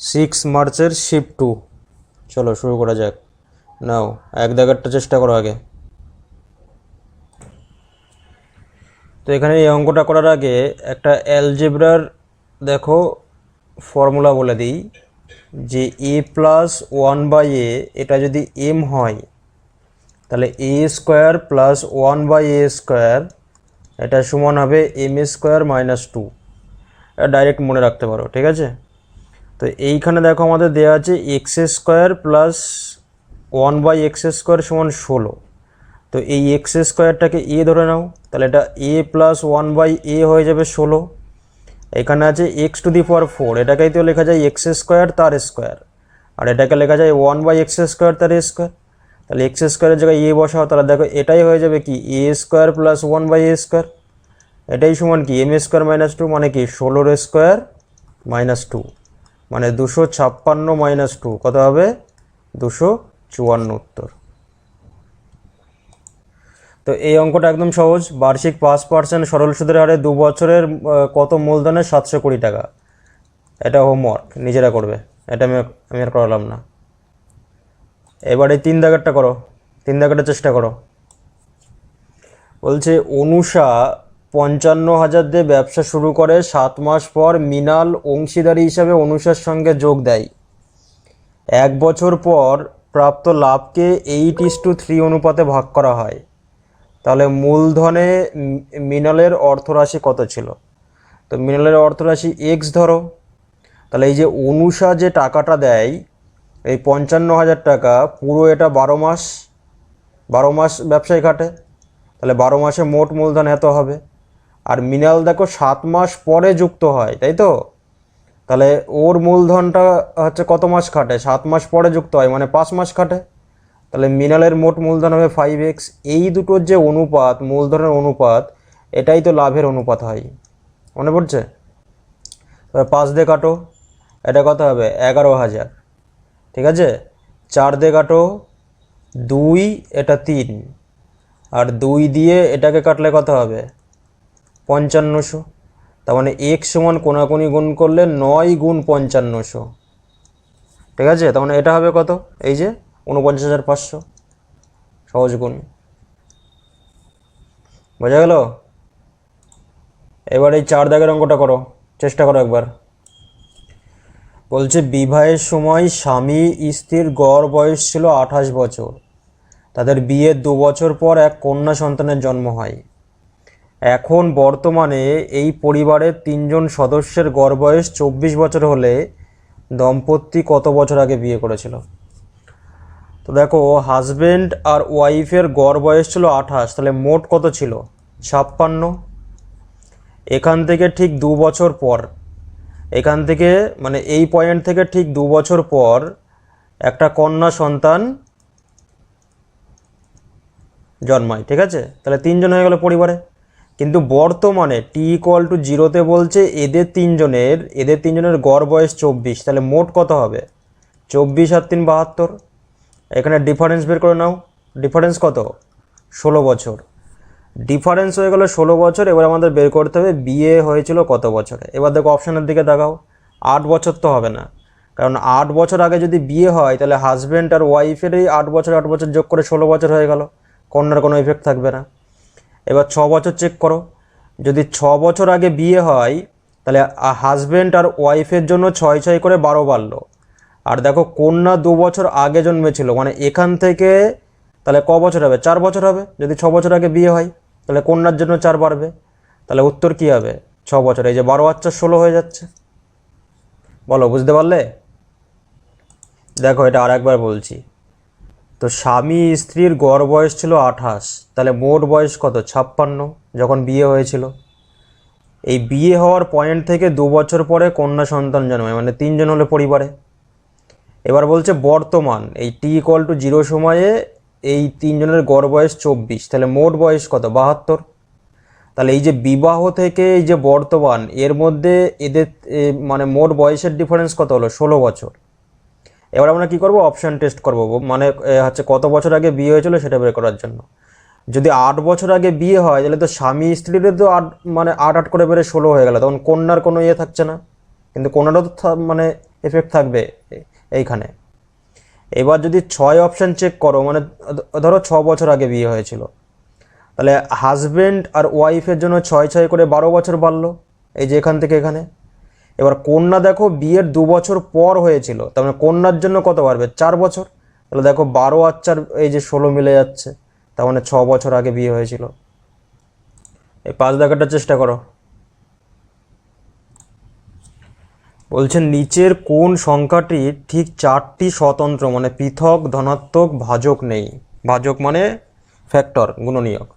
6 মার্চের শিফট 2। চলো শুরু করা যাক। নাও এক দাগেরটা চেষ্টা করো আগে। তো এখানে এই অঙ্কটা করার আগে একটা অ্যালজেব্রার দেখো ফর্মুলা বলে দিই, যে a+1/a এটা যদি m হয় তাহলে a² + 1/a² এটা সমান হবে m²-2। এটা ডাইরেক্ট মনে রাখতে পারো, ঠিক আছে। তো এইখানে দেখো আমাদের দেওয়া আছে x² + 1/x² সমান 16। তো এই x²টাকে a ধরে নাও, তাহলে এটা a+1/a হয়ে যাবে 16। এখানে আছে x⁴, এটাকেই তো লেখা যায় x² তার স্কোয়ার, আর এটাকে লেখা যায় 1/x² তার স্কোয়ার। তাহলে x² এর জায়গায় a বসাও, তাহলে দেখো এটাই হয়ে যাবে কি a² + 1/a²। এটাই সমান কি m²-2 মানে কি 16² - 2 মানে 256 - 2 কত হবে 254 উত্তর। তো এই অঙ্কটা একদম সহজ। বার্ষিক 5% সরল সুদের হারে 2 বছরের কত মূলধনের 720 টাকা। এটা হোমওয়ার্ক নিজেরা করবে, এটা আমি আর করালাম না। এবার এই 3 দাগেরটা করো, 3 দাগেরটা চেষ্টা করো। বলছে অনুষা 55,000 দিয়ে ব্যবসা শুরু করে, 7 মাস পর মৃণাল অংশীদারি হিসাবে অনুষার সঙ্গে যোগ দেয়। 1 বছর পর প্রাপ্ত লাভকে 8:3 অনুপাতে ভাগ করা হয়। তাহলে মূলধনে মৃণালের অর্থরাশি কত ছিল? তো মৃণালের অর্থরাশি x ধরো। তাহলে এই যে অনুষা যে টাকাটা দেয় এই 55,000 টাকা, পুরো এটা 12 মাস ব্যবসায় খাটে, তাহলে 12 মাসে মোট মূলধন এত হবে। আর মৃণাল দেখো 7 মাস পরে যুক্ত হয়, তাই তো। তাহলে ওর মূলধনটা হচ্ছে কত মাস খাটে, 7 মাস পরে যুক্ত হয় মানে 5 মাস খাটে। তাহলে মৃণালের মোট মূলধন হবে 5x। এই দুটোর যে অনুপাত, মূলধনের অনুপাত, এটাই তো লাভের অনুপাত হয়, মনে পড়ছে। তবে 5 দিয়ে কাটো, এটা কত হবে 11,000, ঠিক আছে। 4 দিয়ে কাটো 2, এটা 3, আর 2 দিয়ে এটাকে কাটলে কত হবে 5500। তার মানে x সমান কোনাকুনি গুণ করলে 9 × 5500, ঠিক আছে। তার মানে এটা হবে কত, এই যে 49,500, সহজ গুণ। বোঝা গেল? এবার এই 4 দাগের অঙ্কটা করো, চেষ্টা করো একবার। বলছে বিবাহের সময় স্বামী স্ত্রীর গড় বয়স ছিল 28 বছর। তাদের বিয়ের 2 বছর পর এক কন্যা সন্তানের জন্ম হয়। এখন বর্তমানে এই পরিবারের 3 জন সদস্যের গড় বয়স 24 বছর হলে দম্পতি কত বছর আগে বিয়ে করেছিল? তো দেখো হাজব্যান্ড আর ওয়াইফের গড় বয়স ছিল 28, তাহলে মোট কত ছিল 56। এখান থেকে ঠিক 2 বছর পর, এখান থেকে মানে এই পয়েন্ট থেকে ঠিক 2 বছর পর একটা কন্যা সন্তান জন্মায়, ঠিক আছে। তাহলে 3 জন হয়ে গেল পরিবারে। কিন্তু বর্তমানে t=0 বলছে এদের তিনজনের গড় বয়স 24, তাহলে মোট কত হবে 24 আর 3 72। এখানে ডিফারেন্স বের করে নাও, ডিফারেন্স কত 16 বছর। ডিফারেন্স হয়ে গেল 16 বছর। এবার আমাদের বের করতে হবে বিয়ে হয়েছিল কত বছরে। এবার দেখো অপশানের দিকে দেখাও, 8 বছর তো হবে না, কারণ 8 বছর আগে যদি বিয়ে হয় তাহলে হাজব্যান্ড আর ওয়াইফেরই 8 বছর যোগ করে 16 বছর হয়ে গেল, কন্যার কোনো ইফেক্ট থাকবে না। এবার 6 বছর চেক করো, যদি 6 বছর আগে বিয়ে হয় তাহলে হাজব্যান্ড আর ওয়াইফের জন্য 6 করে 12 বাড়লো। আর দেখো কন্যা 2 বছর আগে জন্মেছিল, মানে এখান থেকে তাহলে ক বছর হবে 4 বছর হবে। যদি 6 বছর আগে বিয়ে হয় তাহলে কন্যার জন্য 4 বাড়বে, তাহলে উত্তর কি হবে 6 বছর। এই যে 12 আর 4 16 হয়ে যাচ্ছে। বলো বুঝতে পারলে? দেখো এটা আর একবার বলছি। তো স্বামী স্ত্রীর গড় বয়স ছিল 28, তাহলে মোট বয়স কত 56 যখন বিয়ে হয়েছিল। এই বিয়ে হওয়ার পয়েন্ট থেকে 2 বছর পরে কন্যা সন্তান জন্মায়, মানে 3 জন হলো পরিবারে। এবার বলছে বর্তমান এই t=0 সময়ে এই 3 জনের গড় বয়স 24, তাহলে মোট বয়স কত 72। তাহলে এই যে বিবাহ থেকে এই যে বর্তমান এর মধ্যে এদের মানে মোট বয়সের ডিফারেন্স কত হলো 16 বছর। এবার আমরা কি করব অপশান টেস্ট করব, মানে হচ্ছে কত বছর আগে বিয়ে হয়েছিল সেটা বের করার জন্য। যদি 8 বছর আগে বিয়ে হয় তাহলে তো স্বামী স্ত্রীর তো 8 মানে 8 করে বেড়ে 16 হয়ে গেল, তখন কন্যার কোনো ইয়ে থাকছে না। কিন্তু কন্যারও তো মানে এফেক্ট থাকবে এইখানে। এবার যদি 6 অপশান চেক করো, মানে ধরো 6 বছর আগে বিয়ে হয়েছিল, তাহলে হাজব্যান্ড আর ওয়াইফের জন্য 6 করে 12 বছর বাড়লো, এই যে এখান থেকে এখানে। এবার কন্যা দেখো বিয়ের 2 বছর পর হয়েছিল, তার মানে কন্যার জন্য কত বাড়বে, 4 বছর। তাহলে দেখো 12 আর 4 এই যে 16 মিলে যাচ্ছে, তার মানে 6 বছর আগে বিয়ে হয়েছিল। এই 5 দেখাটা চেষ্টা করো। বলছেন নিচের কোন সংখ্যাটির ঠিক 4টি স্বতন্ত্র মানে পৃথক ধনাত্মক ভাজক নেই। ভাজক মানে ফ্যাক্টর, গুণনীয়ক।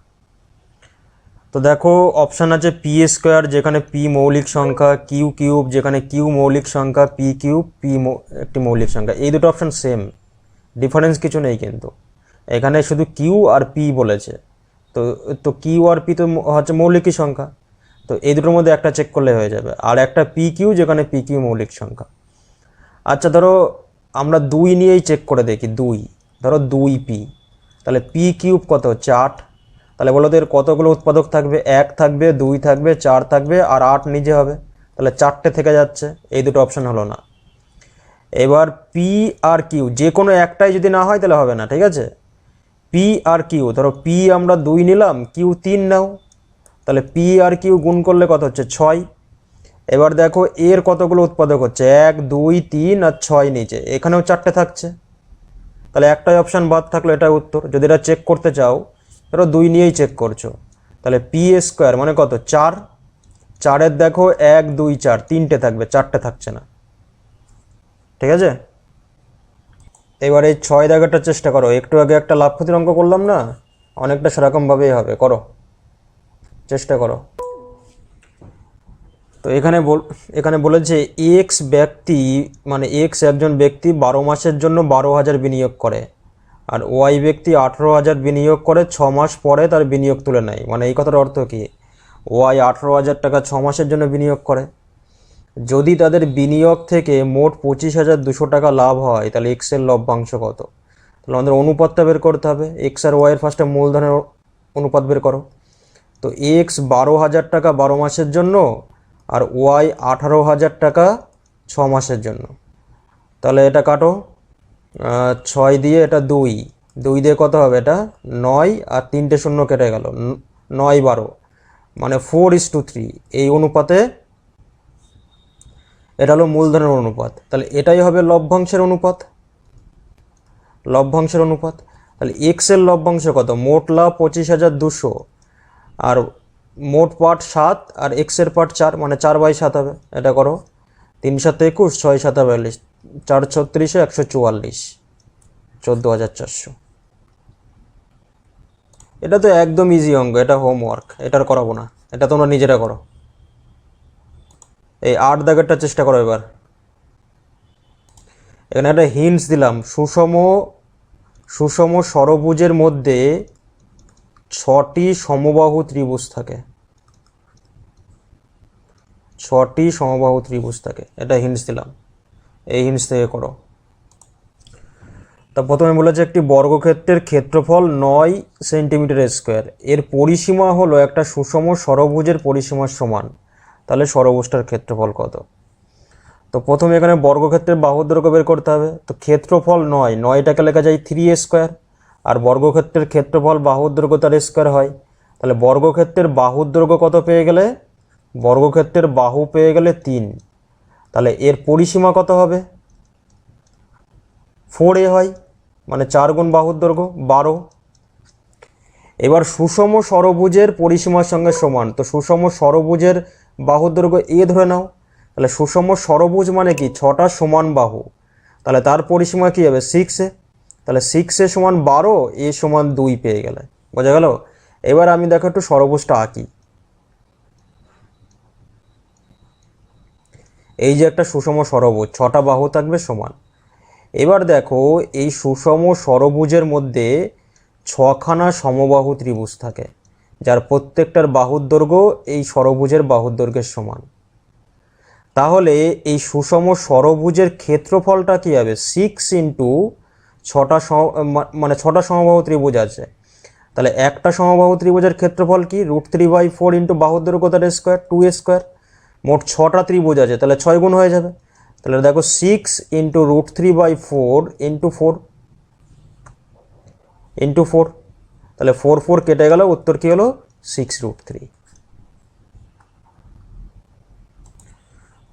তো দেখো অপশান আছে পি স্কোয়ার যেখানে পি মৌলিক সংখ্যা, কিউ কিউব যেখানে কিউ মৌলিক সংখ্যা, পি কিউব পি একটি মৌলিক সংখ্যা। এই দুটো অপশান সেম, ডিফারেন্স কিছু নেই, কিন্তু এখানে শুধু কিউ আর পি বলেছে। তো তো কিউ আর পি তো হচ্ছে মৌলিকই সংখ্যা, তো এই দুটোর মধ্যে একটা চেক করলে হয়ে যাবে। আর একটা পি কিউ যেখানে পি কিউ মৌলিক সংখ্যা। আচ্ছা ধরো আমরা 2 নিয়েই চেক করে দেখি, 2 ধরো 2 পি, তাহলে পি কিউব কত হচ্ছে 8। তাহলে বলো তো এর কতগুলো উৎপাদক থাকবে, 1 থাকবে, 2 থাকবে, 4 থাকবে, আর 8 নিজে হবে, তাহলে 4টে থেকে যাচ্ছে, এই দুটো অপশান হলো না। এবার পি আর কিউ যে কোনো একটাই যদি না হয় তাহলে হবে না, ঠিক আছে। পি আর কিউ, ধরো পি আমরা 2 নিলাম, কিউ 3 নাও, তাহলে পি আর কিউ গুণ করলে কত হচ্ছে 6। এবার দেখো এর কতগুলো উৎপাদক হচ্ছে, 1 2 3 আর 6 নিচে, এখানেও 4টে থাকছে, তাহলে একটাই অপশান বাদ থাকলো, এটাই উত্তর। যদি এটা চেক করতে চাও, ধরো 2 নিয়েই চেক করছো, তাহলে পি স্কোয়ার মানে কত 4, 4-এর দেখো 1 2 4 3টে থাকবে, 4টে থাকছে না, ঠিক আছে। এবার এই 6 দেখাটা চেষ্টা করো। একটু আগে একটা লাভ ক্ষতির অঙ্ক করলাম না, অনেকটা সেরকমভাবেই হবে, করো, চেষ্টা করো। তো এখানে বলেছে এক্স ব্যক্তি মানে এক্স একজন ব্যক্তি 12 মাসের জন্য 12,000 বিনিয়োগ করে, আর ওয়াই ব্যক্তি 18,000 বিনিয়োগ করে 6 মাস পরে তার বিনিয়োগ তুলে নেয়। মানে এই কথার অর্থ কি, ওয়াই 18,000 টাকা 6 মাসের জন্য বিনিয়োগ করে, যদি তাদের বিনিয়োগ থেকে মোট 25,200 টাকা লাভ হয়, তাহলে এক্সের লভ্যাংশ কত। তাহলে আমাদের অনুপাতটা বের করতে হবে, এক্স আর ওয়াইয়ের ফার্স্টে মূলধনের অনুপাত বের করো। তো এক্স 12,000 টাকা 12 মাসের জন্য, আর ওয়াই 18,000 টাকা 6 মাসের জন্য। তাহলে এটা কাটো, 6 দিয়ে এটা 2, 2 দিয়ে কত হবে, এটা 9, আর 3টে শূন্য কেটে গেল, 9 12, মানে 4:3। এই অনুপাতে এটা হলো মূলধনের অনুপাত, তাহলে এটাই হবে লভ্যাংশের অনুপাত, লভ্যাংশের অনুপাত। তাহলে এক্সের লভ্যাংশ কত, মোট লাভ 25,200, আর মোট পার্ট 7 আর এক্সের পার্ট 4, মানে 4/7 হবে। এটা করো, 3 7 21, 6 7 42, 4 36 144, 14,400। এটা তো একদম ইজি অঙ্ক, এটা হোমওয়ার্ক, এটার করাবো না, এটা তোমরা নিজেরা করো। এই 8 দাগেরটা চেষ্টা করো। এবার এখানে একটা হিন্টস দিলাম, সুষম ষড়ভুজের মধ্যে 6টি সমবাহু ত্রিভুজ থাকে, 6টি সমবাহু ত্রিভুজ থাকে, এটা হিন্টস দিলাম, এই হিন্টস থেকে করো। তা প্রথমে বলেছে একটি বর্গক্ষেত্রের ক্ষেত্রফল 9 সেন্টিমিটার স্কোয়ার, এর পরিসীমা হলো একটা সুষম ষড়ভুজের পরিসীমার সমান, তাহলে ষড়ভুজটার ক্ষেত্রফল কত। তো প্রথমে এখানে বর্গক্ষেত্রের বাহুর দৈর্ঘ্য বের করতে হবে। তো ক্ষেত্রফল 9, 9টাকে লেখা যায় 3 স্কোয়ার, আর বর্গক্ষেত্রের ক্ষেত্রফল বাহুর দৈর্ঘ্য তার স্কোয়ার হয়। তাহলে বর্গক্ষেত্রের বাহুর দৈর্ঘ্য কত পেয়ে গেলে, বর্গক্ষেত্রের বাহু পেয়ে গেলে 3, তাহলে এর পরিসীমা কত হবে, 4a হয়, মানে 4 গুণ বাহুর দৈর্ঘ্য 12। এবার সুষম ষড়ভুজের পরিসীমার সঙ্গে সমান, তো সুষম ষড়ভুজের বাহুর দৈর্ঘ্য এ ধরে নাও, তাহলে সুষম ষড়ভুজ মানে কি 6টা সমান বাহু, তাহলে তার পরিসীমা কী হবে 6a, তাহলে 6a সমান 12, এ সমান 2 পেয়ে গেলে, বোঝা গেল। এবার আমি দেখো একটু ষড়ভুজটা আঁকি। এই যে একটা সুষম ষড়ভুজ, 6টা বাহু থাকবে সমান। এবার দেখো এই সুষম ষড়ভুজের মধ্যে 6খানা সমবাহু ত্রিভুজ থাকে, যার প্রত্যেকটার বাহুর দৈর্ঘ্য এই ষড়ভুজের বাহুর দৈর্ঘ্যের সমান। তাহলে এই সুষম ষড়ভুজের ক্ষেত্রফলটা কী হবে, 6 ইন্টু 6টা মানে 6টা সমবাহু ত্রিভুজ আছে, তাহলে একটা সমবাহু ত্রিভুজের ক্ষেত্রফল কি √3/4 ইন্টু বাহুর দৈর্ঘ্য তার স্কোয়ার 2a স্কোয়ার। মোট 6টা ত্রিভুজ আছে, তাহলে 6 গুণ হয়ে যাবে, তাহলে দেখো 6 × √3/4 ইন্টু 4 তাহলে 4 কেটে গেল, উত্তর কি হলো 6√3।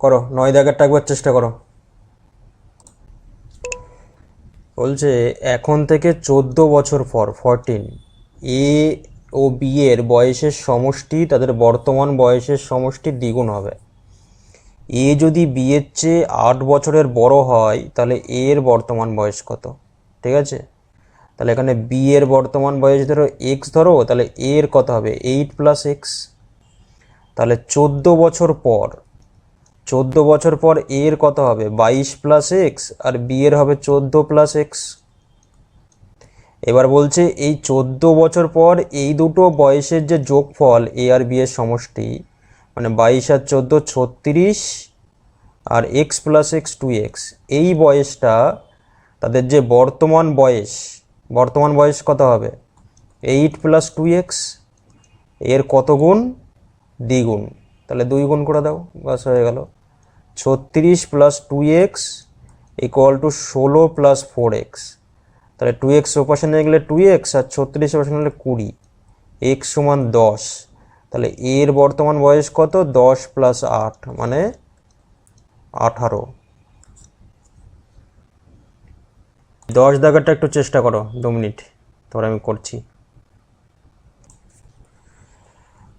করো 9 দাগেরটা একবার চেষ্টা করো। বলছে এখন থেকে 14 বছর পর 14 এ ও বি এর বয়সের সমষ্টি তাদের বর্তমান বয়সের সমষ্টি দ্বিগুণ হবে। এ যদি বি এর চেয়ে 8 বছরের বড় হয় তাহলে এ এর বর্তমান বয়স কত? ঠিক আছে, তাহলে এখানে বি এর বর্তমান বয়স ধরো এক্স ধরো, তাহলে এ এর কত হবে 8 + x। তাহলে 14 বছর পর এ এর কত হবে 22 + x, আর বি এর হবে 14 + x। এবার বলছে এই 14 বছর পর এই দুটো বয়সের যে যোগফল এ আর বি এর সমষ্টি, মানে 22 আর 14 36, আর x + x 2x, এই বয়সটা তাদের যে বর্তমান বয়স কত হবে 8 + 2x, এর কত গুণ? দ্বিগুণ। তাহলে 2 গুণ করে দাও, বাস হয়ে গেল। 36 + 2x = 16 + 4x। তাহলে 2x ওপাশে নিয়ে গেলে 2x, আর 36 ওপাশে নিয়ে গেলে 20, x = 10। তাহলে এর বর্তমান বয়স কত? 10 + 8 মানে 18। 10 দাগেরটা একটু চেষ্টা করো, 2 মিনিট তোর আমি করছি।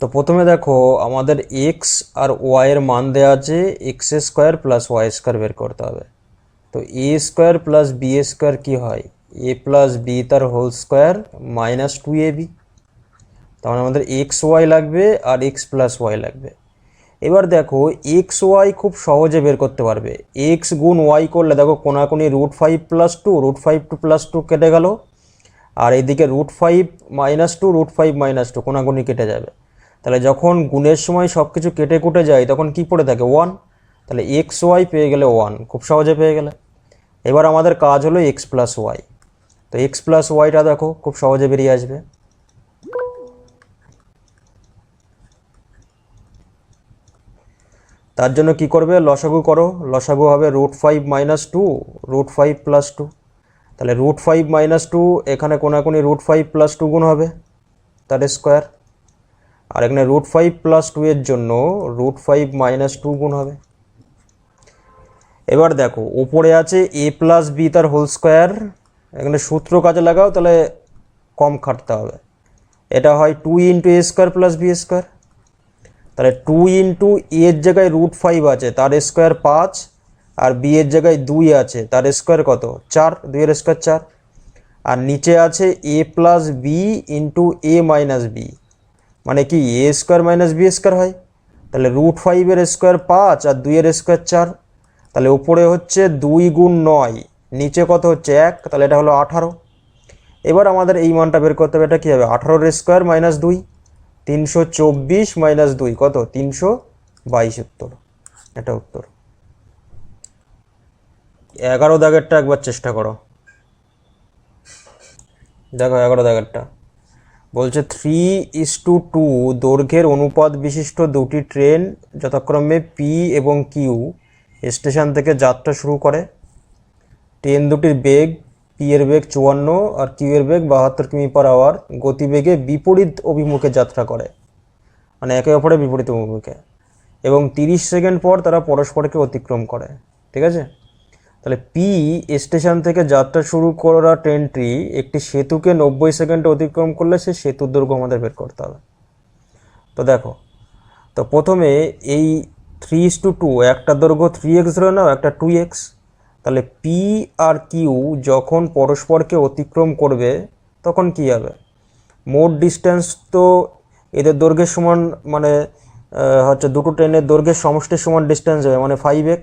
তো প্রথমে দেখো আমাদের এক্স আর ওয়াই এর মান দেওয়া আছে, x² + y² বের করতে হবে। তো a² + b² কি হয়? a + b তার হোল স্কোয়ার -2ab। তার মানে আমাদের xy লাগবে আর x + y লাগবে। এবার দেখো xy খুব সহজে বের করতে পারবে। x গুণ y করলে দেখো কোনাকুনি √5 + 2, √5 + 2 কেটে গেল, আর এইদিকে √5 - 2, √5 - 2 কোনাকুনি কেটে যাবে। তাহলে যখন গুণের সময় সব কিছু কেটে কুটে যায় তখন কি পড়ে থাকে 1। তাহলে xy পেয়ে গেলে 1, খুব সহজে পেয়ে গেলে। এবার আমাদের কাজ হলো x + y। তো x + yটা দেখো খুব সহজে বেরিয়ে আসবে। তার জন্য কি করবে? লসাগু করো। লসাগু হবে √5 - 2, √5 + 2। তাহলে √5 - 2 এখানে কোনাকুনি √5 + 2 গুণ হবে, তার স্কোয়ার। আর এখানে √5 + 2 এর জন্য √5 - 2 গুণ হবে। এবার দেখো উপরে আছে a + b তার হোল স্কোয়ার। এখানে সূত্র কাজে লাগাও, তাহলে কম খাটতে হবে। এটা হয় 2 × a² + b²। তাহলে 2 × a এর জায়গায় √5 আছে, তার স্কোয়ার 5, আর b এর জায়গায় 2 আছে, তার স্কোয়ার কত 4, 2 এর স্কোয়ার 4। আর নিচে আছে a + b × a - b, মানে কি a² - b² হয়। তাহলে √5 এর স্কোয়ার 5 আর 2 এর স্কোয়ার 4। তাহলে উপরে হচ্ছে 2 × 9, নিচে কত হচ্ছে 1, তাহলে এটা হলো 18। এবার আমাদের এই মানটা বের করতে হবে। এটা কী হবে 18 এর স্কোয়ার -2, 324 - 2 কত 322 উত্তর। এটা উত্তর। 11 দাগেরটা একবার চেষ্টা করো। দেখো 11 দাগেরটা বলছে 3:2 দৈর্ঘ্যের অনুপাত বিশিষ্ট দুটি ট্রেন যথাক্রমে পি এবং কিউ স্টেশন থেকে যাত্রা শুরু করে। ট্রেন দুটির বেগ, পি এর বেগ 54 আর কিউ এর বেগ 72 কিমি/আওয়ার গতিবেগে বিপরীত অভিমুখে যাত্রা করে, মানে একে অপরের বিপরীত অভিমুখে, এবং 30 সেকেন্ড পর তারা পরস্পরকে অতিক্রম করে। ঠিক আছে, তাহলে পি স্টেশন থেকে যাত্রা শুরু করা ট্রেনটি একটি সেতুকে 90 সেকেন্ডে অতিক্রম করলে সে সেতুর দৈর্ঘ্য আমাদের বের করতে হবে। তো দেখো, তো প্রথমে এই 3:2 একটা দৈর্ঘ্য 3x ধরে নাও, একটা 2x। তাহলে পি আর কিউ যখন পরস্পরকে অতিক্রম করবে তখন কি হবে? মোট ডিস্টেন্স তো এদের দৈর্ঘ্যের সমান, মানে হচ্ছে দুটো ট্রেনের দৈর্ঘ্যের সমষ্টির সমান ডিস্টেন্স হবে, মানে 5x।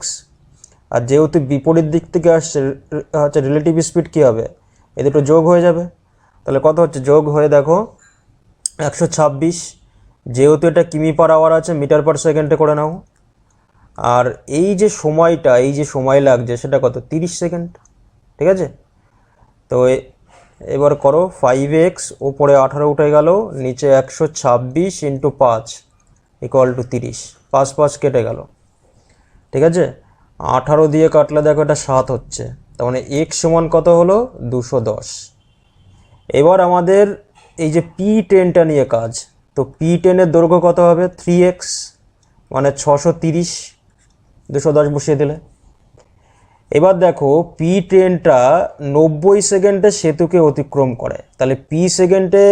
আর যেহেতু বিপরীত দিক থেকে আসছে হচ্ছে রিলেটিভ স্পিড কী হবে? এ দুটো যোগ হয়ে যাবে। তাহলে কত হচ্ছে? যোগ হয়ে দেখো 126। যেহেতু এটা কিমি/আওয়ার আছে, মিটার/সেকেন্ডে করে নাও। আর এই যে সময়টা, এই যে সময় লাগছে সেটা কত 30 সেকেন্ড। ঠিক আছে, তো এবার করো 5x, ওপরে 18 উঠে গেল, নিচে 126 × 5 = 30, 5 কেটে গেল। ঠিক আছে, 18 দিয়ে কাটলে দেখো এটা 7 হচ্ছে, তার মানে x সমান কত হলো 210। এবার আমাদের এই যে P10টা নিয়ে কাজ, তো P10 এর দৈর্ঘ্য কত হবে 3x মানে 630, 210 বসিয়ে দিলে। এবার দেখো P10টা 90 সেকেন্ডে সেতুকে অতিক্রম করে, তাহলে পি সেকেন্ডে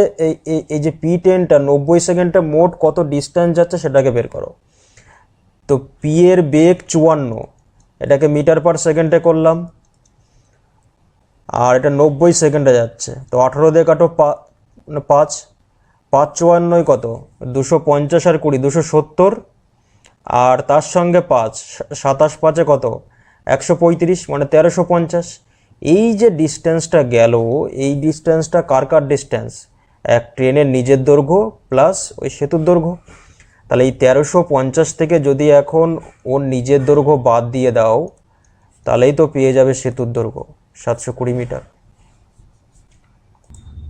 এই যে P10টা 90 সেকেন্ডে মোট কত ডিস্টেন্স যাচ্ছে সেটাকে বের করো। তো পি এর বেগ 54, এটাকে মিটার পার সেকেন্ডে করলাম, আর এটা 90 সেকেন্ডে যাচ্ছে, তো 18 দিয়ে কাটো 5, 5 54 কত 250 আর 20 270, আর তার সঙ্গে 5 27 5 কত 135 মানে 1350। এই যে ডিস্টেন্সটা গেল, এই ডিস্টেন্সটা কার কার ডিস্টেন্স, এক ট্রেনের নিজের দৈর্ঘ্য প্লাস ওই সেতুর দৈর্ঘ্য। তাহলে এই 1350 থেকে যদি এখন ওর নিজের দৈর্ঘ্য বাদ দিয়ে দাও, তাহলেই তো পেয়ে যাবে সেতুর দৈর্ঘ্য 720 মিটার।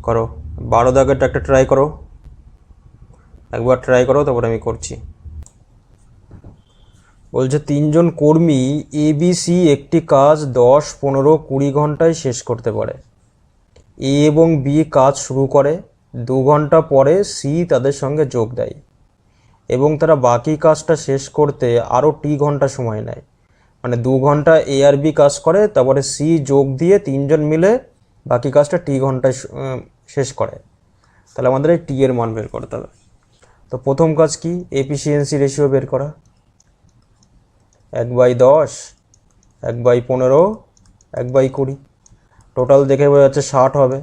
করো 12 দাগেরটা একটা ট্রাই করো, একবার ট্রাই করো, তারপরে আমি করছি। বলছে 3 জন কর্মী ABC একটি কাজ 10, 15, 20 ঘন্টায় শেষ করতে পারে। এ এবং বি কাজ শুরু করে, 2 ঘন্টা পরে সি তাদের সঙ্গে যোগ দেয় এবং তারা বাকি কাজটা শেষ করতে আরও টি ঘন্টা সময় নেয়। মানে 2 ঘন্টা এ আর বি কাজ করে, তারপরে সি যোগ দিয়ে 3 জন মিলে বাকি কাজটা টি ঘন্টায় শেষ করে। তাহলে আমাদের এই টি এর মান বের করতে হবে। তো প্রথম কাজ কি, এফিসিয়েন্সি রেশিও বের করা, 1/10, 1/15, 1/20, টোটাল দেখে বোঝা যাচ্ছে 60 হবে।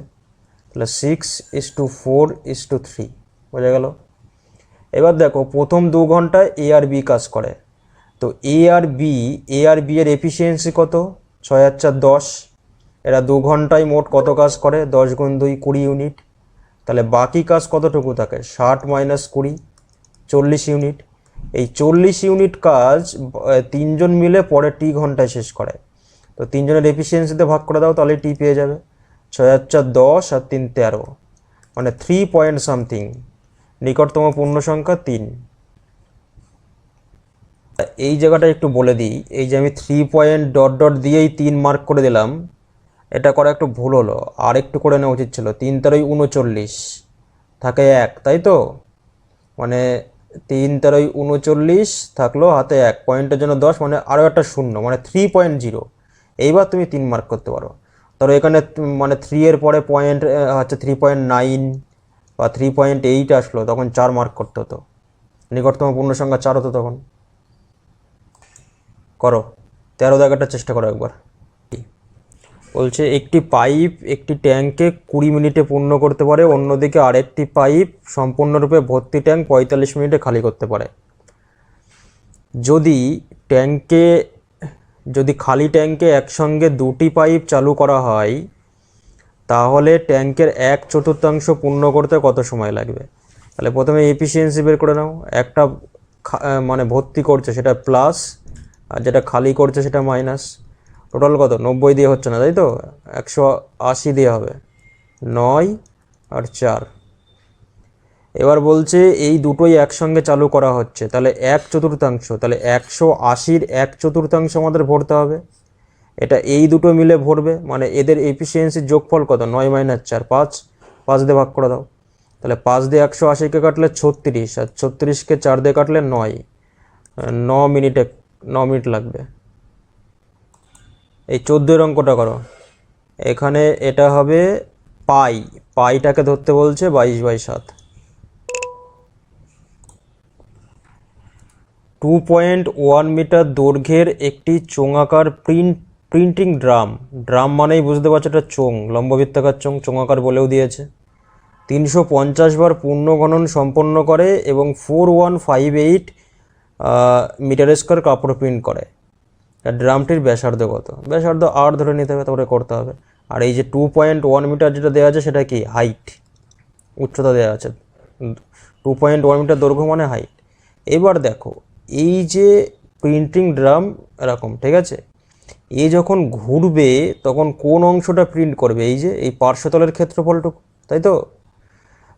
তাহলে 6:4:3 বোঝা গেল। এবার দেখো প্রথম 2 ঘন্টায় এ আর বি কাজ করে, তো এ আর বি এর এফিসিয়েন্সি কত 6 আর 4 10, এরা 2 ঘন্টায় মোট কত কাজ করে 10 গুণ 2 20 ইউনিট। তাহলে বাকি কাজ কতটুকু থাকে 60 - 20 40 ইউনিট। এই 40 ইউনিট কাজ 3 জন মিলে পরে টি ঘন্টায় শেষ করে। তো 3 জনের এফিসিয়েন্সিতে ভাগ করে দাও, তাহলে টি পেয়ে যাবে। 6 আর 4 10 আর 3 13, মানে 3 পয়েন্ট সামথিং, নিকটতম পূর্ণ সংখ্যা 3। এই জায়গাটা একটু বলে দিই, এই যে আমি 3 পয়েন্ট ডট ডট দিয়েই 3 মার্ক করে দিলাম, এটা করা একটু ভুল হলো, আর একটু করে নেওয়া উচিত ছিল। 3 তেরোই 39 থাকে 1, তাই তো, মানে 3 তেরোই 39 থাকলো হাতে 1, পয়েন্টের জন্য 10, মানে আরও একটা শূন্য, মানে 3.0। এইবার তুমি 3 মার্ক করতে পারো। ধরো এখানে মানে 3 এর পরে পয়েন্ট হচ্ছে 3.9 বা 3.8 আসলো, তখন 4 মার্ক করতে হতো, নিকটতম পূর্ণ সংখ্যা 4 হতো তখন। করো 13 দাগেরটা চেষ্টা করো একবার। বলছে একটি পাইপ একটি ট্যাঙ্কে 20 মিনিটে পূর্ণ করতে পারে, অন্যদিকে আরেকটি পাইপ সম্পূর্ণরূপে ভর্তি ট্যাঙ্ক 45 মিনিটে খালি করতে পারে। যদি খালি ট্যাঙ্কে একসঙ্গে 2টি পাইপ চালু করা হয়, তাহলে ট্যাঙ্কের 1/4 পূর্ণ করতে কত সময় লাগবে? তাহলে প্রথমে এফিসিয়েন্সি বের করে নাও। একটা মানে ভর্তি করছে সেটা প্লাস, আর যেটা খালি করছে সেটা মাইনাস। টোটাল কত 90 দিয়ে হচ্ছে না, তাই তো, 180 দিয়ে হবে, 9 আর 4। এবার বলছে এই দুটোই একসঙ্গে চালু করা হচ্ছে, তাহলে 1/4, তাহলে 180-র 1/4 আমাদের ভরতে হবে। এটা এই দুটো মিলে ভরবে, মানে এদের এফিসিয়েন্সির যোগফল কত 9 - 4 5, 5 দিয়ে ভাগ করে দাও। তাহলে 5 দিয়ে 180কে কাটলে 36, আর 36কে 4 দিয়ে কাটলে 9, 9 মিনিট লাগবে। এই 14 অঙ্কটা করো। এখানে এটা হবে পাইটাকে ধরতে বলছে 22/7। 2.1 মিটার দৈর্ঘ্যের একটি চোঙাকার প্রিন্টিং ড্রাম মানেই বুঝতে পারছো এটা চোঙ, লম্ববৃত্তাকার চোঙাকার বলেও দিয়েছে। 350 বার পূর্ণ গণন সম্পন্ন করে এবং 4158 মিটার স্কোয়ার কাপড় প্রিন্ট করে। ড্রামটির ব্যাসার্ধ কত? ব্যাসার্ধ 8 ধরে নিতে হবে, তারপরে করতে হবে। আর এই যে 2.1 মিটার যেটা দেওয়া আছে সেটা কি হাইট, উচ্চতা দেওয়া আছে। 2.1 মিটার দৈর্ঘ্য মানে হাইট। এবার দেখো এই যে প্রিন্টিং ড্রাম এরকম, ঠিক আছে, এ যখন ঘুরবে তখন কোন অংশটা প্রিন্ট করবে? এই যে এই পার্শ্বতলের ক্ষেত্রফলটুকু, তাই তো।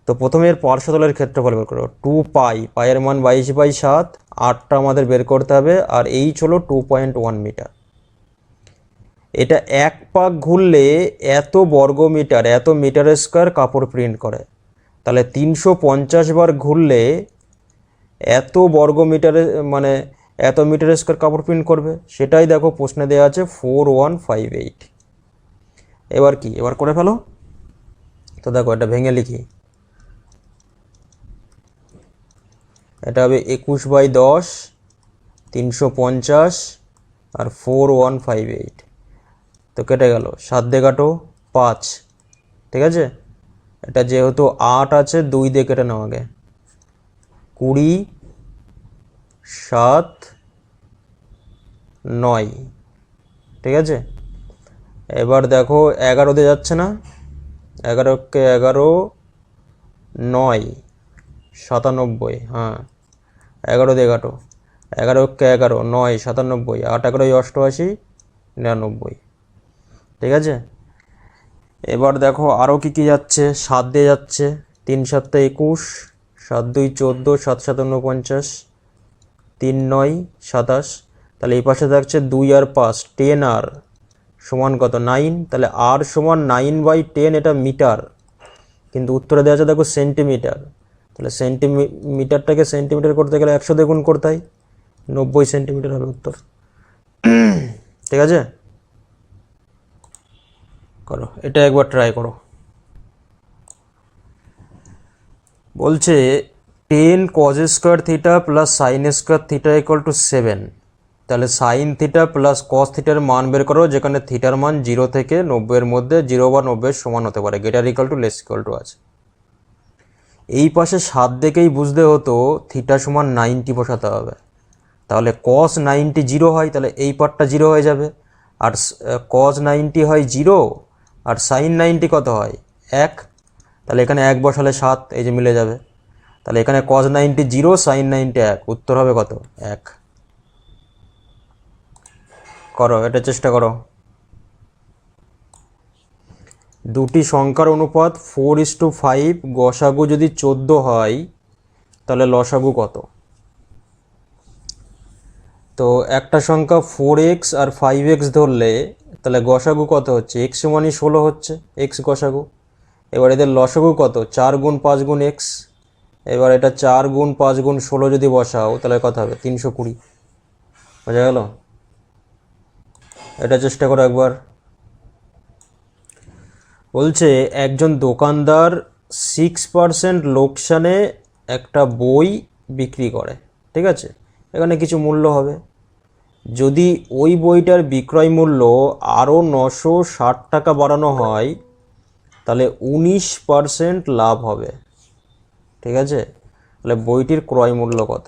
তো প্রথমে এর পার্শ্বতলের ক্ষেত্রফল বের করো, 2 পাই, পায়ের মান 22/7, 8টা আমাদের বের করতে হবে, আর এইচ হলো 2.1 মিটার। এটা এক পাক ঘুরলে এত বর্গমিটার, এত মিটার স্কোয়ার কাপড় প্রিন্ট করে। তাহলে 350 বার ঘুরলে এত বর্গমিটারে মানে এত মিটার স্কোয়ার কাপড় প্রিন্ট করবে, সেটাই দেখো প্রশ্নে দেওয়া আছে 4158। এবার কি, এবার করে ফেলো। তো দেখো এটা ভেঙে লিখি, এটা হবে 21/10, 350 আর 4158। তো কেটে গেল, 7 দিয়ে কাটো 5, ঠিক আছে। এটা যেহেতু 8 আছে, 2 দিয়ে কেটে নাও আগে, 20, 7, 9, ঠিক আছে। এবার দেখো 11 দিয়ে যাচ্ছে না, 11কে 11, 9, 97, হ্যাঁ 11 দিয়ে কাটো, 11কে 11, 9, 97, 8 11 88, 99, ঠিক আছে। এবার দেখো আরও কী কী যাচ্ছে, 7 দিয়ে যাচ্ছে, 3 7 21, 7 2 14, 7 7 49, 3 9 27। তাহলে এই পাশে থাকছে 2 আর 5, 10 আর সমান কত, 9। তাহলে আর সমান 9/10, এটা মিটার, কিন্তু উত্তরে দেওয়া আছে দেখো সেন্টিমিটার। তাহলে সেন্টিমিটারটাকে সেন্টিমিটার করতে গেলে 100 দিয়ে গুণ করতে হয়, 90 সেন্টিমিটার হবে উত্তর। ঠিক আছে, করো এটা একবার ট্রাই করো। বলছে 10 cos square theta plus sine square theta equal to 7। তাহলে সাইন থিটা প্লাস কস থিটার মান বের করো, যেখানে থিটার মান 0 থেকে 90-এর মধ্যে, 0 বা 90-এর সমান হতে পারে, greater equal to less equal to আছে। এই পাশে 7 দেখেই বুঝতে হতো থিটা সমান 90 বসাতে হবে। তাহলে cos 90 0 হয়, তাহলে এই পার্টটা 0 হয়ে যাবে। আর cos 90 হয় 0, আর সাইন 90 কত হয় 1। তাহলে এখানে 1 বসালে 7, এই যে মিলে যাবে। তাহলে এখানে cos 90 0, সাইন 90 1, উত্তর হবে কত, 1। করো এটা, চেষ্টা করো। দুটি সংখ্যার অনুপাত 4:5, গসাগু যদি 14 হয়, তাহলে লসাগু কত? তো একটা সংখ্যা 4x আর 5x ধরলে তাহলে গসাগু কত হচ্ছে, x সমানই 16 হচ্ছে, x গসাগু। এবার এদের লসাগু কত, 4 গুণ 5 গুণ x। এবার এটা 4 গুণ 5 গুণ 16 যদি বসাও, তাহলে কত হবে, 320। বোঝা গেল? এটা চেষ্টা করো একবার। বলছে একজন দোকানদার 6% লোকসানে একটা বই বিক্রি করে, ঠিক আছে। এখানে কিছু মূল্য হবে, যদি ওই বইটার বিক্রয় মূল্য আরও 960 টাকা বাড়ানো হয়, তাহলে 19% লাভ হবে, ঠিক আছে। তাহলে বইটির ক্রয় মূল্য কত?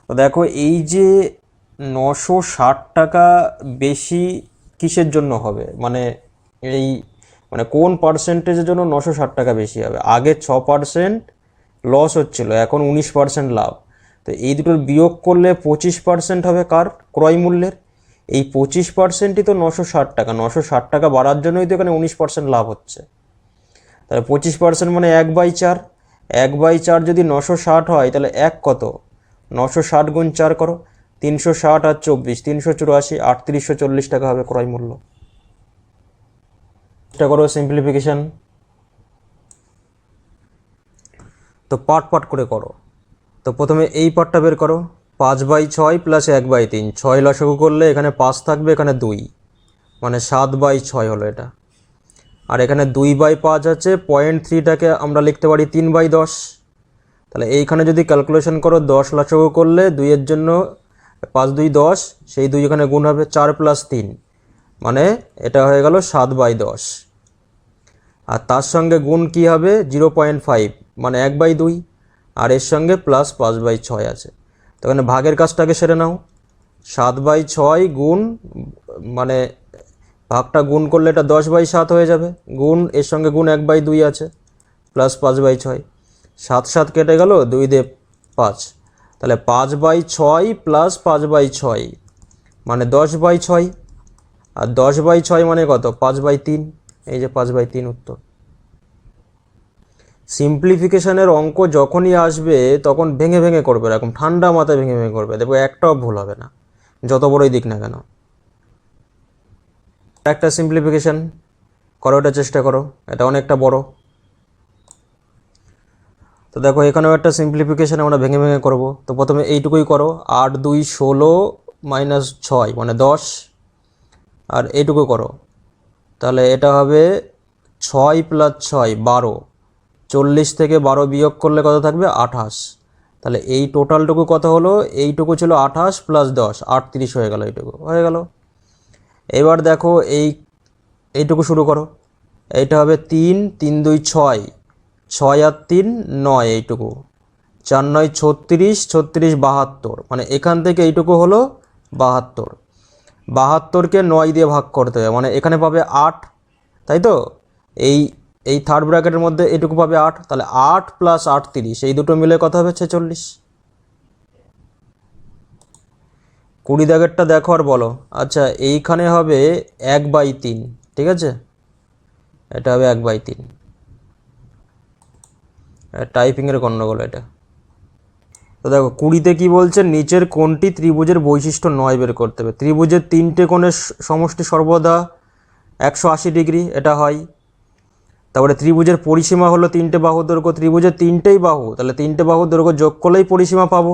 তো দেখো এই যে 960 টাকা বেশি কিসের জন্য হবে, মানে এই মানে কোন পার্সেন্টেজের জন্য 960 টাকা বেশি হবে? আগে 6% লস হচ্ছিল, এখন 19% লাভ। তো এই দুটোর বিয়োগ করলে 25% হবে কার, ক্রয় মূল্যের। এই 25%ই তো 960 টাকা, 960 টাকা বাড়ার জন্যই তো এখানে 19% লাভ হচ্ছে। তাহলে 25% মানে 1/4, 1/4 যদি 960 হয়, তাহলে 1 কত, 960 গুণ 4 করো, 360 আর 24, 384, 3840 টাকা হবে ক্রয় মূল্য। চেষ্টা করো সিম্পলিফিকেশন। তো পার্ট পার্ট করে করো। তো প্রথমে এই পার্টটা বের করো, 5/6 প্লাস 1/3, 6 লসাগু করলে এখানে 5 থাকবে, এখানে 2, মানে 7/6 হলো এটা। আর এখানে 2/5 আছে, 0.3টাকে আমরা লিখতে পারি 3/10। তাহলে এইখানে যদি ক্যালকুলেশন করো, 10 লসাগু করলে 2-এর জন্য 5 2 10, সেই 2 এখানে গুণ হবে, 4 + 3, মানে এটা হয়ে গেল 7/10। আর তার সঙ্গে গুণ কি হবে, 0.5, মানে 1/2, আর এর সঙ্গে প্লাস 5/6 আছে। তো এখানে ভাগের কাজটাকে সেরে নাও, 7/6 গুণ, মানে ভাগটা গুণ করলে এটা 10/7 হয়ে যাবে, গুণ এর সঙ্গে গুণ 1/2 আছে, প্লাস 5/6, 7 7 কেটে গেল, 2 দিয়ে 5, তাহলে 5/6 প্লাস 5/6 মানে 10/6, আর 10/6 মানে কত, 5/3, এই যে 5/3 উত্তর। সিম্পলিফিকেশনের অঙ্ক যখনই আসবে তখন ভেঙে ভেঙে করবে, এরকম ঠান্ডা মাথায় ভেঙে ভেঙে করবে, দেখো একটাও ভুল হবে না, যত বড়ই দিক না কেন। একটা সিম্পলিফিকেশন করো, এটা চেষ্টা করো, এটা অনেকটা বড়। তো দেখো এখানেও একটা সিম্পলিফিকেশন আমরা ভেঙে ভেঙে করব। তো প্রথমে এইটুকুই করো, 8 2 16 মাইনাস 6 মানে 10, আর এইটুকু করো, তাহলে এটা হবে 6 প্লাস 6 12, 40 থেকে 12 বিয়োগ করলে কত থাকবে 28। তাহলে এই টোটালটুকু কত হলো, এইটুকু ছিল 28 প্লাস 10 38 হয়ে গেল, এইটুকু হয়ে গেল। এবার দেখো এইটুকু শুরু করো, এইটা হবে 3 3 2 6, 6 আর 3 9, এইটুকু 4 9 36, 36 72, মানে এখান থেকে এইটুকু হলো 72। 72কে 9 দিয়ে ভাগ করতে হবে, মানে এখানে পাবে 8, তাই তো? এই থার্ড ব্র্যাকেটের মধ্যে এইটুকু পাবে 8, তাহলে 8 প্লাস 38, এই দুটো মিলে কত হবে 46। 20 দাগেরটা দেখো আর বলো। আচ্ছা এইখানে হবে 1/3, ঠিক আছে, এটা হবে 1/3, টাইপিংয়ের গণ্ডগোল এটা। তো দেখো 20তে কি বলছে, নিচের কোণটি ত্রিভুজের বৈশিষ্ট্য নয় বের করতে হবে। ত্রিভুজের 3টে কোণের সমষ্টি সর্বদা 180 ডিগ্রি, এটা হয়। তারপরে ত্রিভুজের পরিসীমা হলো 3টে বাহুর দৈর্ঘ্য, ত্রিভুজের 3টেই বাহু, তাহলে 3টে বাহুর দৈর্ঘ্য যোগ করলেই পরিসীমা পাবো।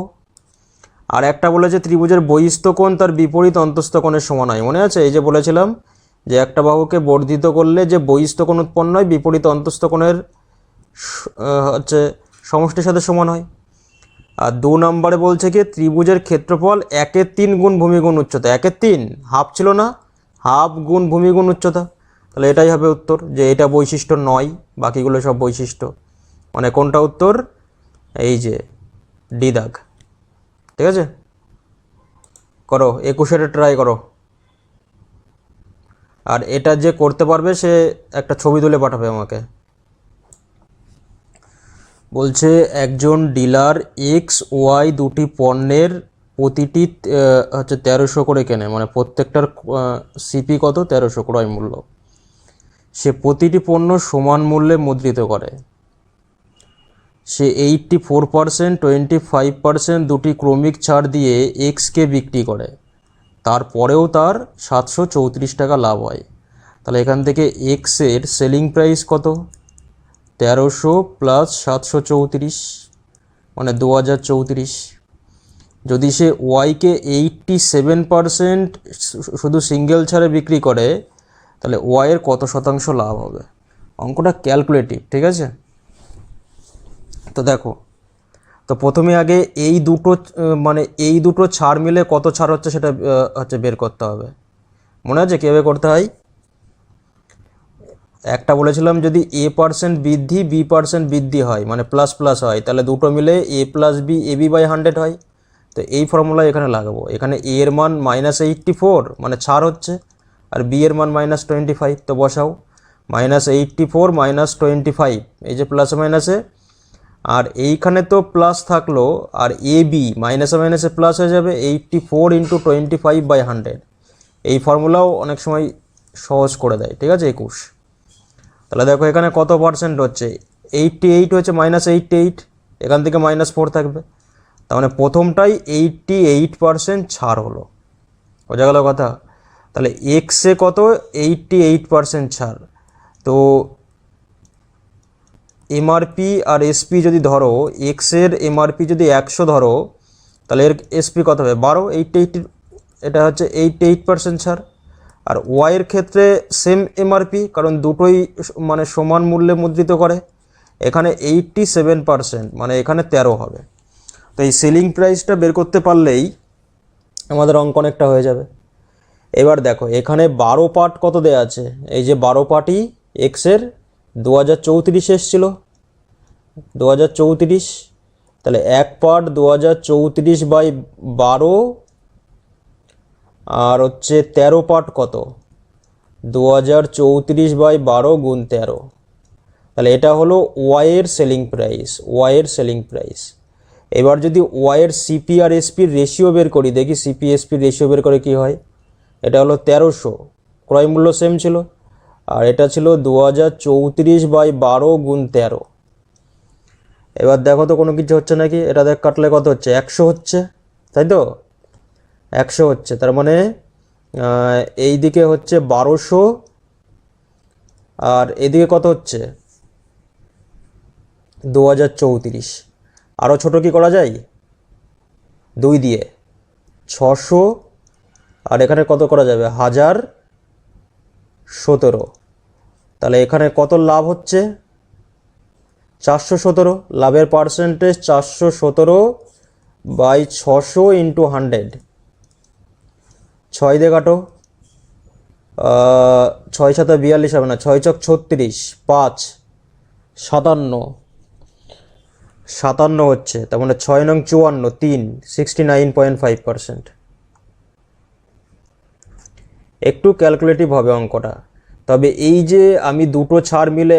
আর একটা বলেছে ত্রিভুজের বহিস্থ কোণ তার বিপরীত অন্তস্থ কোণের সমান হয়, মনে আছে? এই যে বলেছিলাম যে একটা বাহুকে বর্ধিত করলে যে বহিস্থ কোণ উৎপন্ন হয় বিপরীত অন্তস্থ কোণের হচ্ছে সমষ্টির সাথে সমান হয়। আর 2 নম্বরে বলছে কি, ত্রিভুজের ক্ষেত্রফল 1/3 গুণ ভূমি গুণ উচ্চতা। 1/3 হাফ ছিল না, হাফ গুণ ভূমি গুণ উচ্চতা, তাহলে এটাই হবে উত্তর, যে এটা বৈশিষ্ট্য নয়, বাকিগুলো সব বৈশিষ্ট্য। মানে কোনটা উত্তর, এই যে ডি দাগ, ঠিক আছে। করো 21-এর ট্রাই করো, আর এটা যে করতে পারবে সে একটা ছবি তুলে পাঠাবে আমাকে। বলছে একজন ডিলার XY দুটি পণ্যের প্রতিটি হচ্ছে 1300 করে কেনে, মানে প্রত্যেকটার সিপি কত 1300 ক্রয় মূল্য। সে প্রতিটি পণ্য সমান মূল্যে মুদ্রিত করে। সে 84%, 25% দুটি ক্রমিক ছাড় দিয়ে এক্সকে বিক্রি করে, তারপরেও তার 734 টাকা লাভ হয়। তাহলে এখান থেকে এক্সের সেলিং প্রাইস কত, 1300 প্লাস 734, মানে 2034। যদি সে ওয়াইকে 87% শুধু সিঙ্গেল ছাড়ে বিক্রি করে, তাহলে ওয়াইয়ের কত শতাংশ লাভ হবে? অঙ্কটা ক্যালকুলেটিভ, ঠিক আছে। তো দেখো, তো প্রথমে আগে এই দুটো ছাড় মিলে কত ছাড় হচ্ছে সেটা হচ্ছে বের করতে হবে। মনে আছে কীভাবে করতে হয়? একটা বলেছিলাম যদি A% বৃদ্ধি B% বৃদ্ধি হয়, মানে প্লাস প্লাস হয়, তাহলে দুটো মিলে A প্লাস বি AB/100 হয়। তো এই ফর্মুলা এখানে লাগাবো। এখানে A এর মান -84 মানে ছাড় হচ্ছে, আর B এর মান -25, তো বসাও। -84 -25, এই যে প্লাসে মাইনাসে, আর এইখানে তো প্লাস থাকলো, আর AB মাইনাসে মাইনাসে প্লাস হয়ে যাবে, 84 × 25/100। এই ফর্মুলাও অনেক সময় সহজ করে দেয়, ঠিক আছে। 21। তাহলে দেখো এখানে কত পার্সেন্ট হচ্ছে, 88 হচ্ছে, -88, এখান থেকে -4 থাকবে, তার মানে প্রথমটাই 88% ছাড় হলো, বোঝা গেল কথা। তাহলে এক্সে কত, 88% ছাড়। তো এমআরপি আর এসপি যদি ধরো, এক্সের এমআরপি যদি 100 ধরো, তাহলে এর এসপি কত হবে 12, 88, এটা হচ্ছে 88% ছাড়। আর ওয়াইয়ের ক্ষেত্রে সেম এমআরপি, কারণ দুটোই মানে সমান মূল্যে মুদ্রিত করে। এখানে 87%, মানে এখানে 13 হবে। তো এই সেলিং প্রাইসটা বের করতে পারলেই আমাদের অঙ্ক অনেকটা হয়ে যাবে। এবার দেখো এখানে 12 পার্ট কত দেওয়া আছে, এই যে 12 পার্টই এক্সের 2034 এসেছিল, 2034, তাহলে এক পার্ট 2034/12, আর হচ্ছে 13 পার্ট কত, 2034/12 গুণ 13, তাহলে এটা হলো ওয়াইয়ের সেলিং প্রাইস, ওয়াইয়ের সেলিং প্রাইস। এবার যদি ওয়াইয়ের সিপি আর এসপির রেশিও বের করি, দেখি সিপি এসপির রেশিও বের করে কি হয়। এটা হলো 1300, ক্রয় মূল্য সেম ছিল, আর এটা ছিল 2034/12 গুণ 13, এবার দেখো তো কোনো কিছু হচ্ছে নাকি, এটা দেখ কাটলে কত হচ্ছে, 100 হচ্ছে, তাই তো 100 হচ্ছে। তার মানে এই দিকে হচ্ছে 1200, আর এদিকে কত হচ্ছে 2034। আরও ছোটো কি করা যায়, 2 দিয়ে 600, আর এখানে কত করা যাবে 1017। তাহলে এখানে কত লাভ হচ্ছে 417, লাভের পার্সেন্টেজ 417/600 ইন্টু 100, 6 দিয়ে কাটো, 6 7 42 হবে না, 6 চক 36, 5 57, 57 হচ্ছে। তার মানে 6 নং 54, 3 69.5%। একটু ক্যালকুলেটিভ হবে অঙ্কটা, তবে এই যে আমি দুটো ছাড় মিলে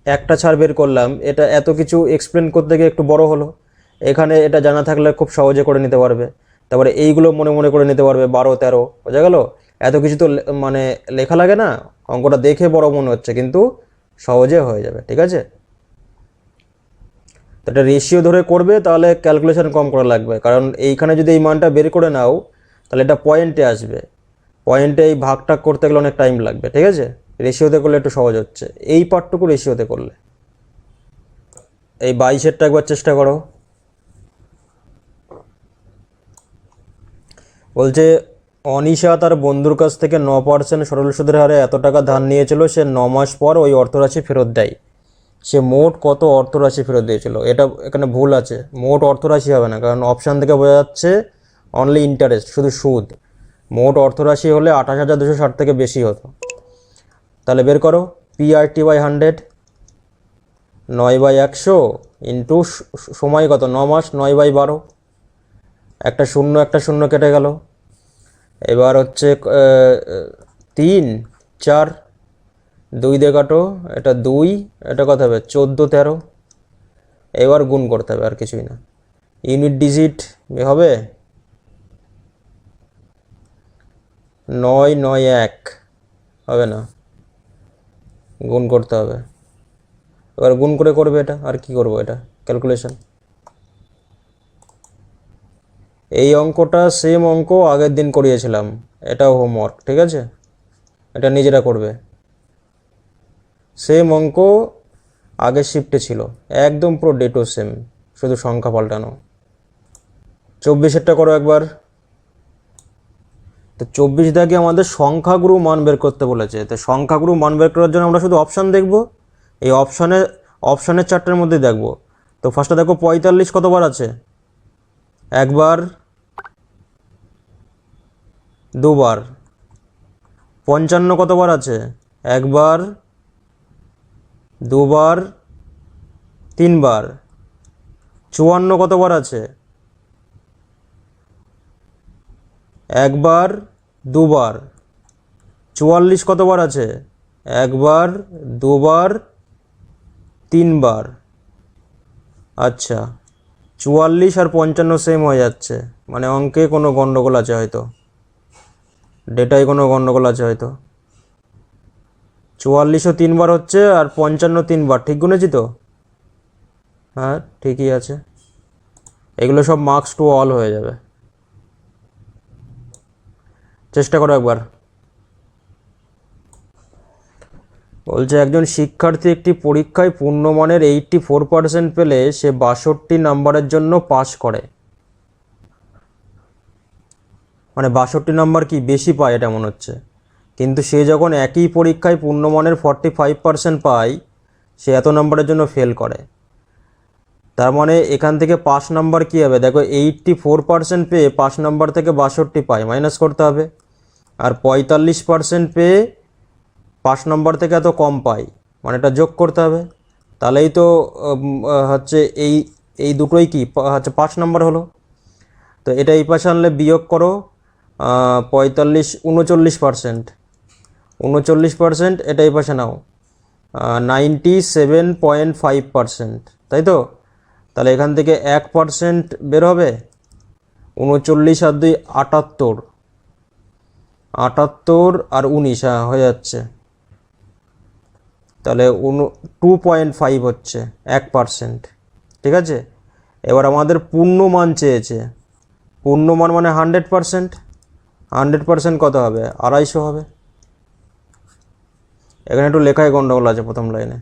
একটা ছাড় বের করলাম, এটা এত কিছু এক্সপ্লেন করতে গিয়ে একটু বড় হলো। এখানে এটা জানা থাকলে খুব সহজে করে নিতে পারবে। তারপরে এইগুলো মনে মনে করে নিতে পারবে, 12 13 বোঝা গেল। এত কিছু তো মানে লেখা লাগে না, অঙ্কটা দেখে বড় মনে হচ্ছে কিন্তু সহজে হয়ে যাবে, ঠিক আছে। তো এটা রেশিও ধরে করবে, তাহলে ক্যালকুলেশন কম করা লাগবে, কারণ এইখানে যদি এই মানটা বের করে নাও তাহলে এটা পয়েন্টে আসবে, পয়েন্টে এই ভাগটা করতে গেলে অনেক টাইম লাগবে, ঠিক আছে। রেশিওতে করলে একটু সহজ হচ্ছে, এই পার্টটুকু রেশিওতে করলে। এই 22-এরটা একবার চেষ্টা করো। বলছে অনিশা তার বন্ধুর কাছ থেকে 9% সরল সুদের হারে এত টাকা ধার নিয়েছিল, সে 9 মাস পর ওই অর্থরাশি ফেরত দেয়। সে মোট কত অর্থরাশি ফেরত দিয়েছিল? এটা এখানে ভুল আছে, মোট অর্থরাশি হবে না, কারণ অপশান থেকে বোঝা যাচ্ছে অনলি ইন্টারেস্ট, শুধু সুদ। মোট অর্থরাশি হলে 28,260 থেকে বেশি হতো। তাহলে বের করো, PRT/100, 9/100 ইন্টু সময় কত, 9 মাস, 9/12, একটা শূন্য কেটে গেল। এবার হচ্ছে 3 4, 2 দিয়ে কাটো, এটা 2, এটা কত হবে 14 13। এবার গুণ করতে হবে, আর কিছুই না। ইউনিট ডিজিট হবে 991, হবে না, গুণ করতে হবে। এবার গুণ করে করবে এটা, আর কি করবো, এটা ক্যালকুলেশন। এই অঙ্কটা সেম অঙ্ক আগের দিন করিয়েছিলাম, এটাও হোমওয়ার্ক, ঠিক আছে, এটা নিজেরা করবে। সেম অঙ্ক আগের শিফটে ছিল, একদম পুরো ডেটও সেম, শুধু সংখ্যা পাল্টানো। 24-এরটা করো একবার। তো 24 দাগে আমাদের সংখ্যাগুরু মান বের করতে বলেছে। তো সংখ্যাগুরু মান বের করার জন্য আমরা শুধু অপশান দেখব, এই অপশানের চারটের মধ্যে দেখব। তো ফার্স্টে দেখো 45 কতবার আছে, একবার, দুবার। 55 কতবার আছে, একবার, দুবার, তিনবার। 54 কতবার আছে, একবার, দুবার। 44 কতবার আছে, একবার, দুবার, তিনবার। আচ্ছা, 44 আর 55 সেম হয়ে যাচ্ছে, মানে অঙ্কে কোনো গন্ডগোল আছে হয়তো, ডেটায় কোনো গন্ডগোল আছে হয়তো। 44ও 3বার হচ্ছে, আর 55 3বার, ঠিক গুনেছি তো? হ্যাঁ ঠিকই আছে। এগুলো সব মার্কস টু অল হয়ে যাবে। চেষ্টা করো একবার। বলছে একজন শিক্ষার্থী একটি পরীক্ষায় পূর্ণমানের 84% পেলে সে 62 নাম্বারের জন্য পাস করে। মানে 62 নাম্বার কি বেশি পায় এটা মনে হচ্ছে, কিন্তু সে যখন একই পরীক্ষায় পূর্ণমানের 45% পায়, সে এত নাম্বারের জন্য ফেল করে। তার মানে এখান থেকে পাস নাম্বার কী হবে, দেখো 84% পেয়ে পাস নাম্বার থেকে 62 পায়, মাইনাস করতে হবে। আর 45% পেয়ে পাস নাম্বার থেকে এত কম পাই, মানে এটা যোগ করতে হবে। তাহলেই তো হচ্ছে এই এই দুটোই কি হচ্ছে 5 নাম্বার হলো। তো এটা এই পাশে আনলে বিয়োগ করো, 45 39%, 39%, এটা এই পাশে নাও 97.5%, তাই তো। তাহলে এখান থেকে 1% বের হবে, 39 আর 2 78, 78 আর 19, হ্যাঁ হয়ে যাচ্ছে। তাহলে 2.5 হচ্ছে 1%। ঠিক আছে। এবার আমাদের পূর্ণ মান চেয়েছে, পূর্ণ মান মানে 100%, 100% কত হবে? 250 হবে। এখানে একটু লেখায় গন্ডগোল আছে প্রথম লাইনে।